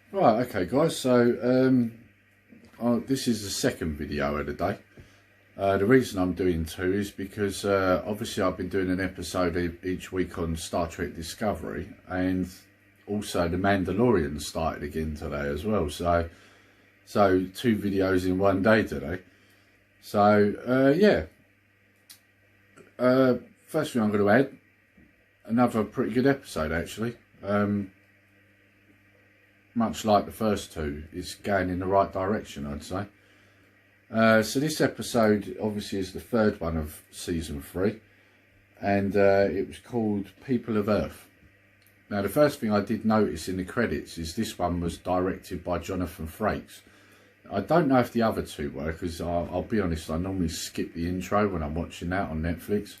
Right, okay guys, so this is the second video of the day. The reason I'm doing two is because obviously I've been doing an episode each week on Star Trek Discovery, and also The Mandalorian started again today as well, so two videos in one day today. So yeah, first thing I'm going to add, another pretty good episode actually. Much like the first two, it's going in the right direction, I'd say. So this episode obviously is the third one of season 3, and it was called People of Earth. Now the first thing I did notice in the credits is this one was directed by Jonathan Frakes. I don't know if the other two were, because I'll be honest, I normally skip the intro when I'm watching that on Netflix.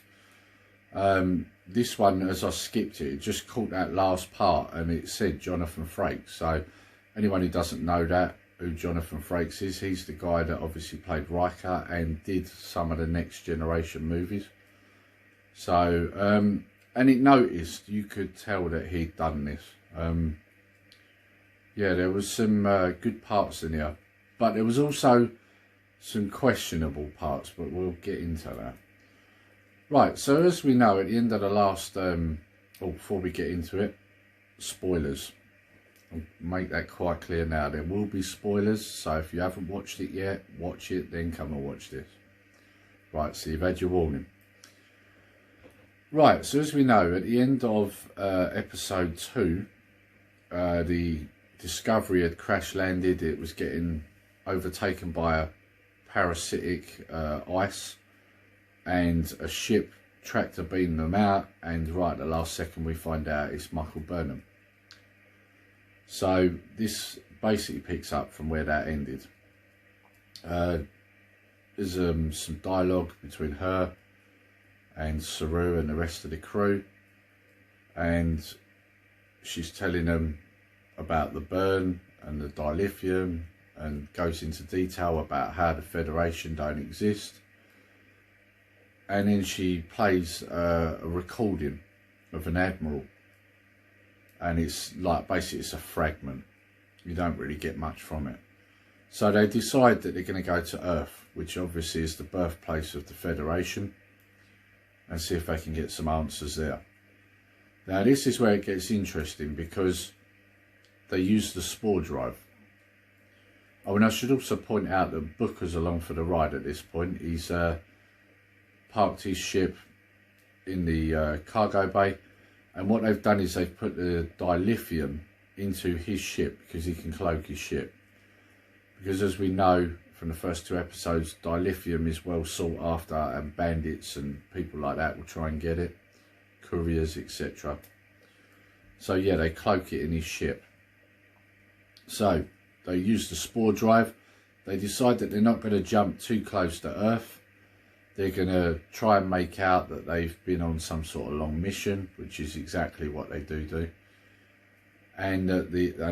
This one, as I skipped it, it just caught that last part and it said Jonathan Frakes. So anyone who doesn't know who Jonathan Frakes is, he's the guy that obviously played Riker and did some of the Next Generation movies. So, and it noticed, you could tell that he'd done this. Yeah, there was some good parts in here, but there was also some questionable parts, but we'll get into that. Right, so as we know, at the end of the last, before we get into it, spoilers. I'll make that quite clear now. There will be spoilers, so if you haven't watched it yet, watch it, then come and watch this. Right, so you've had your warning. Right, so as we know, at the end of episode 2, the Discovery had crash landed. It was getting overtaken by a parasitic ice, and a ship tractor beamed them out, and right at the last second we find out it's Michael Burnham. So this basically picks up from where that ended. There's some dialogue between her and Saru and the rest of the crew, and she's telling them about the burn and the dilithium, and goes into detail about how the Federation don't exist. And then she plays a recording of an admiral, and it's like, basically it's a fragment. You don't really get much from it. So they decide that they're going to go to Earth, which obviously is the birthplace of the Federation, and see if they can get some answers there. Now this is where it gets interesting, because they use the spore drive. Oh, and I should also point out that Booker's along for the ride at this point. He's parked his ship in the cargo bay, and what they've done is they've put the dilithium into his ship, because he can cloak his ship. Because as we know from the first 2 episodes, dilithium is well sought after, and bandits and people like that will try and get it, couriers, etc. So yeah, they cloak it in his ship. So they use the spore drive. They decide that they're not going to jump too close to Earth. They're going to try and make out that they've been on some sort of long mission, which is exactly what they do. And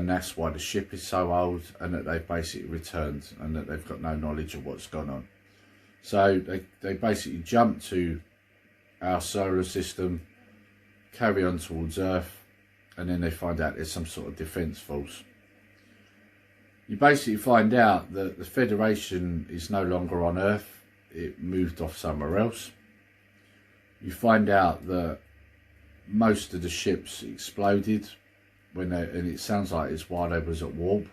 that's why the ship is so old, and that they've basically returned, and that they've got no knowledge of what's gone on. So they basically jump to our solar system, carry on towards Earth, and then they find out there's some sort of defence force. You basically find out that the Federation is no longer on Earth. It moved off somewhere else. You find out that most of the ships exploded and it sounds like it's while they was at warp.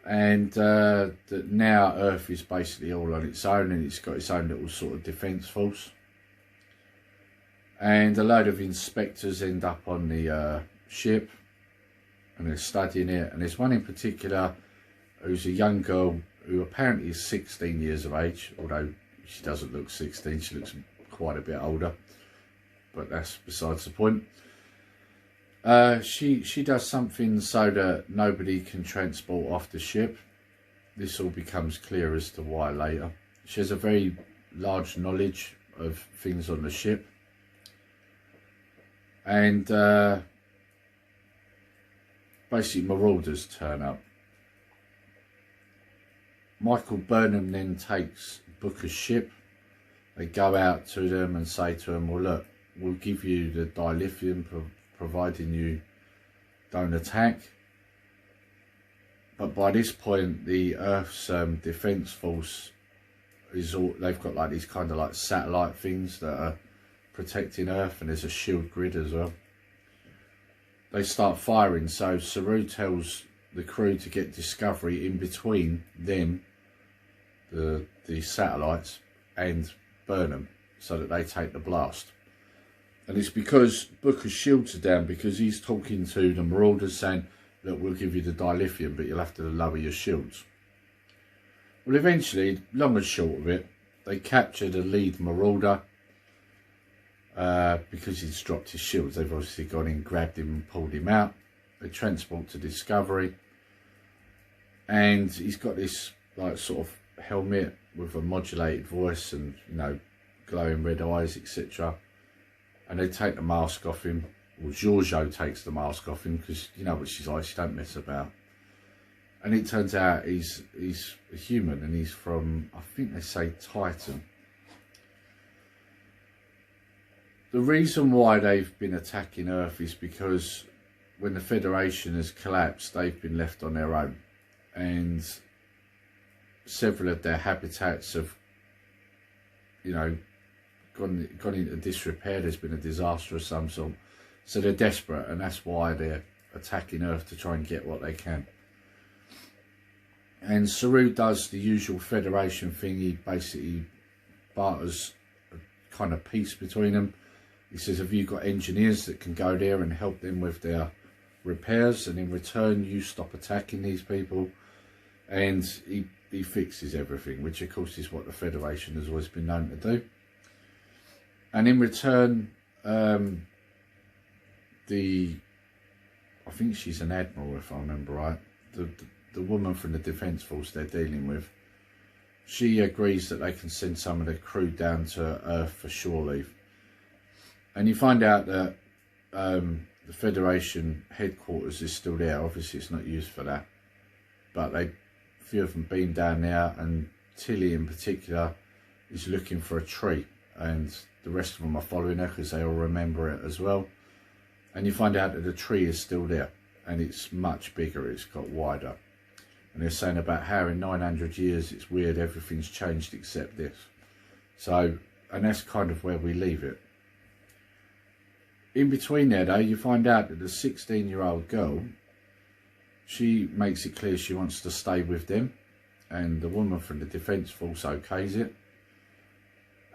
And that now Earth is basically all on its own, and it's got its own little sort of defence force. And a load of inspectors end up on the ship, and they're studying it. And there's one in particular who's a young girl who apparently is 16 years of age, although she doesn't look 16, she looks quite a bit older, but that's besides the point. She does something so that nobody can transport off the ship. This all becomes clear as to why later. She has a very large knowledge of things on the ship, and basically marauders turn up. Michael Burnham then takes Booker's ship. They go out to them and say to them, well look, we'll give you the dilithium providing you don't attack. But by this point, the Earth's defence force is all, they've got like these kind of like satellite things that are protecting Earth, and there's a shield grid as well. They start firing, so Saru tells the crew to get Discovery in between them, the satellites, and burn them so that they take the blast. And it's because Booker's shields are down, because he's talking to the Marauders saying, look, we'll give you the dilithium, but you'll have to lower your shields. Well, eventually, long and short of it, they capture the lead Marauder because he's dropped his shields. They've obviously gone in, grabbed him and pulled him out. They transport to Discovery, and he's got this like sort of helmet with a modulated voice and, you know, glowing red eyes, etc. And they take the mask off him. Well, Giorgio takes the mask off him, because you know what she's like, she don't mess about. And it turns out he's a human, and he's from, I think they say, Titan. The reason why they've been attacking Earth is because when the Federation has collapsed, they've been left on their own, and several of their habitats have, you know, gone into disrepair. There's been a disaster of some sort, so they're desperate, and that's why they're attacking Earth, to try and get what they can. And Saru does the usual Federation thing. He basically barters a kind of peace between them. He says, have you got engineers that can go there and help them with their repairs, and in return you stop attacking these people? And he fixes everything, which of course is what the Federation has always been known to do. And in return, I think she's an admiral, if I remember right, the woman from the Defence Force they're dealing with, she agrees that they can send some of the crew down to Earth for shore leave. And you find out that the Federation headquarters is still there. Obviously it's not used for that, but a few of them beam down there, and Tilly in particular is looking for a tree, and the rest of them are following her because they all remember it as well. And you find out that the tree is still there, and it's much bigger, it's got wider. And they're saying about how in 900 years it's weird, everything's changed except this. So, and that's kind of where we leave it. In between there though, you find out that the 16-year-old girl, she makes it clear she wants to stay with them, and the woman from the Defence Force okays it.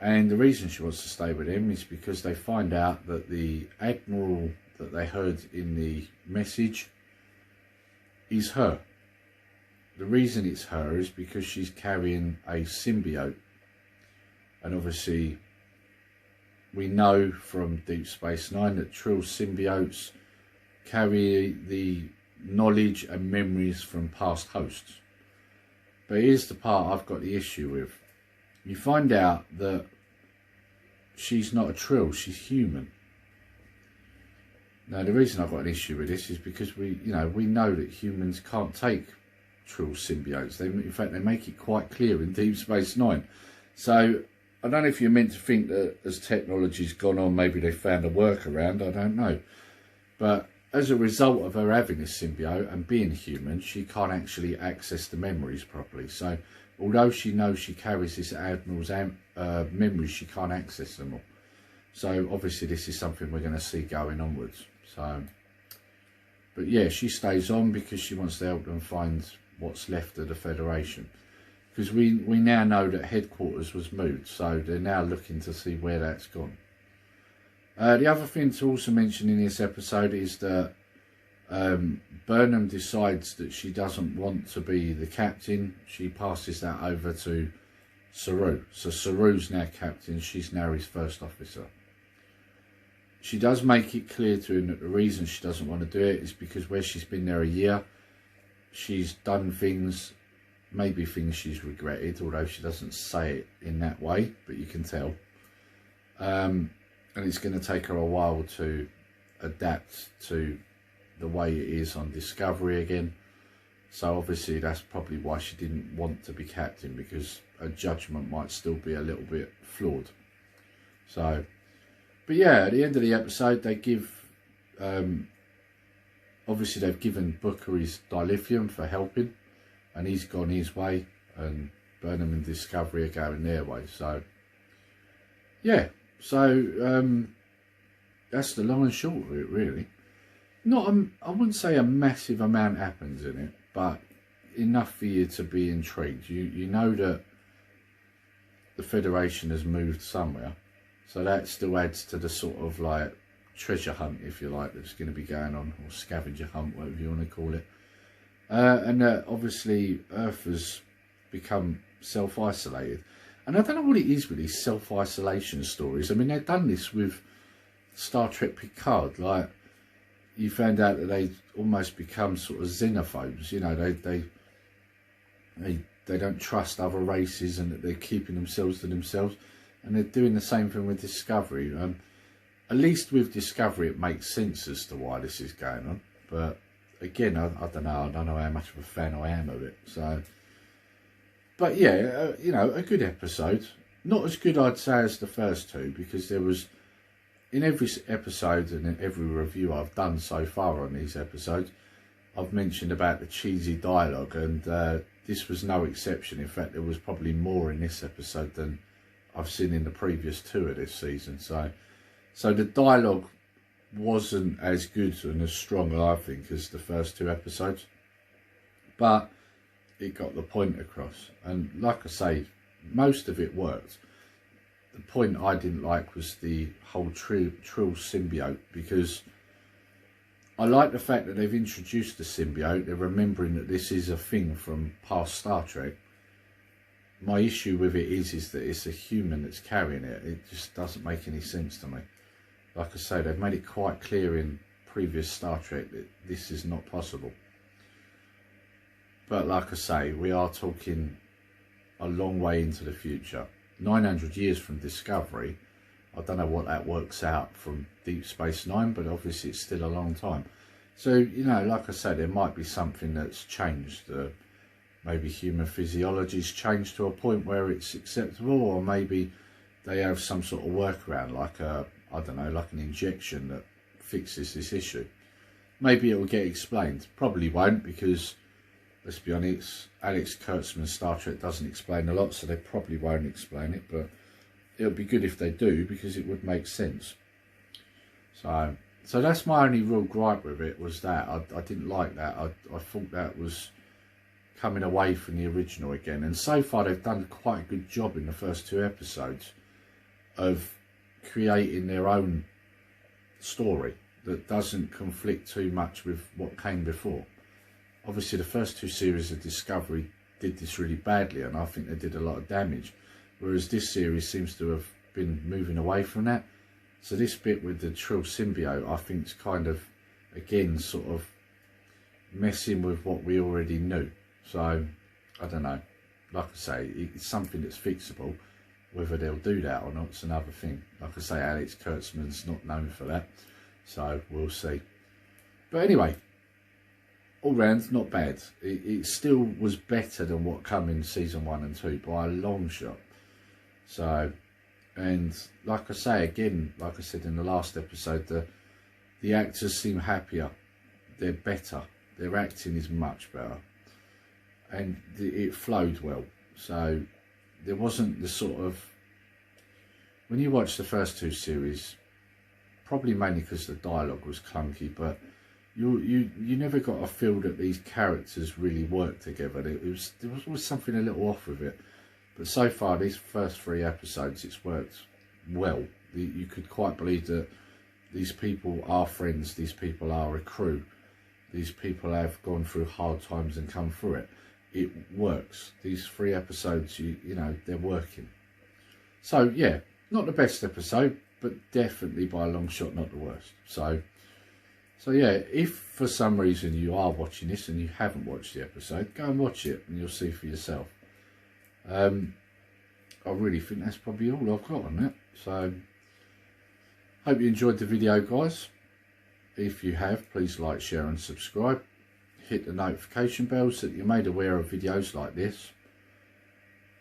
And the reason she wants to stay with him is because they find out that the admiral that they heard in the message is her. The reason it's her is because she's carrying a symbiote. And obviously we know from Deep Space Nine that Trill symbiotes carry the knowledge and memories from past hosts. But here's the part I've got the issue with. You find out that she's not a Trill, she's human. Now the reason I've got an issue with this is because we know that humans can't take Trill symbiotes. In fact, they make it quite clear in Deep Space Nine. So I don't know if you're meant to think that as technology's gone on, maybe they found a workaround, I don't know. But as a result of her having this symbiote and being human, she can't actually access the memories properly. So although she knows she carries this admiral's memories, she can't access them all. So obviously this is something we're going to see going onwards. So, but yeah, she stays on because she wants to help them find what's left of the Federation. Because we now know that headquarters was moved, so they're now looking to see where that's gone. The other thing to also mention in this episode is that Burnham decides that she doesn't want to be the captain. She passes that over to Saru. So Saru's now captain, she's now his first officer. She does make it clear to him that the reason she doesn't want to do it is because where she's been there a year, she's done things, maybe things she's regretted, although she doesn't say it in that way, but you can tell. And it's going to take her a while to adapt to the way it is on Discovery again. So obviously that's probably why she didn't want to be captain, because her judgment might still be a little bit flawed. So, but yeah, at the end of the episode they give, I obviously they've given Booker his dilithium for helping, and he's gone his way, and Burnham and Discovery are going their way. So yeah, so that's the long and short of it, really. Not I wouldn't say a massive amount happens in it, but enough for you to be intrigued. You know that the Federation has moved somewhere, so that still adds to the sort of like treasure hunt, if you like, that's going to be going on, or scavenger hunt, whatever you want to call it. And obviously Earth has become self-isolated, and I don't know what it is with these self-isolation stories. I mean, they've done this with Star Trek Picard. Like, you found out that they almost become sort of xenophobes. You know, they don't trust other races, and that they're keeping themselves to themselves. And they're doing the same thing with Discovery. At least with Discovery, it makes sense as to why this is going on. But again, I don't know. I don't know how much of a fan I am of it. So, but yeah, you know, a good episode. Not as good, I'd say, as the first two, because there was, in every episode and in every review I've done so far on these episodes, I've mentioned about the cheesy dialogue, and this was no exception. In fact, there was probably more in this episode than I've seen in the previous two of this season. So the dialogue wasn't as good and as strong, I think, as the first two episodes, but it got the point across. And like I say, most of it worked. The point I didn't like was the whole Trill symbiote, because I like the fact that they've introduced the symbiote. They're remembering that this is a thing from past Star Trek. My issue with it is that it's a human that's carrying it. It just doesn't make any sense to me. Like I say, they've made it quite clear in previous Star Trek that this is not possible. But like I say, we are talking a long way into the future. 900 years from Discovery. I don't know what that works out from Deep Space Nine, but obviously it's still a long time. So, you know, like I said, there might be something that's changed. Maybe human physiology's changed to a point where it's acceptable, or maybe they have some sort of workaround, like I don't know, like an injection that fixes this issue. Maybe it will get explained. Probably won't, because, let's be honest, Alex Kurtzman's Star Trek doesn't explain a lot, so they probably won't explain it, but it would be good if they do, because it would make sense. So that's my only real gripe with it, was that I didn't like that. I thought that was coming away from the original again. And so far they've done quite a good job in the first two episodes of creating their own story that doesn't conflict too much with what came before. Obviously the first two series of Discovery did this really badly, and I think they did a lot of damage, whereas this series seems to have been moving away from that. So this bit with the Trill symbiote, I think, is kind of, again, sort of messing with what we already knew. So I don't know, like I say, it's something that's fixable. Whether they'll do that or not, it's another thing. Like I say, Alex Kurtzman's not known for that, so we'll see. But anyway, all round, not bad. It still was better than what came in season 1 and 2 by a long shot. So, and like I say again, like I said in the last episode, the actors seem happier. They're better. Their acting is much better, and it flowed well. So there wasn't the sort of, when you watch the first two series, probably mainly because the dialogue was clunky, but you never got a feel that these characters really worked together. There was always something a little off with it. But so far, these first 3 episodes, it's worked well. You could quite believe that these people are friends, these people are a crew, these people have gone through hard times and come through it. It works. These 3 episodes, you know, they're working. So yeah, not the best episode, but definitely by a long shot not the worst. So yeah, if for some reason you are watching this and you haven't watched the episode, go and watch it and you'll see for yourself. I really think that's probably all I've got on that. So hope you enjoyed the video, guys. If you have, please like, share and subscribe. Hit the notification bell so that you're made aware of videos like this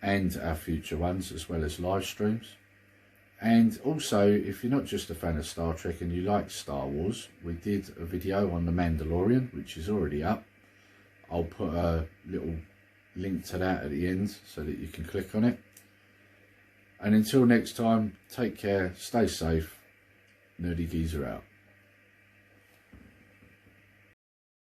and our future ones, as well as live streams. And also, if you're not just a fan of Star Trek and you like Star Wars, we did a video on The Mandalorian, which is already up. I'll put a little link to that at the end so that you can click on it. And until next time, take care, stay safe, Nerdy Geezer out.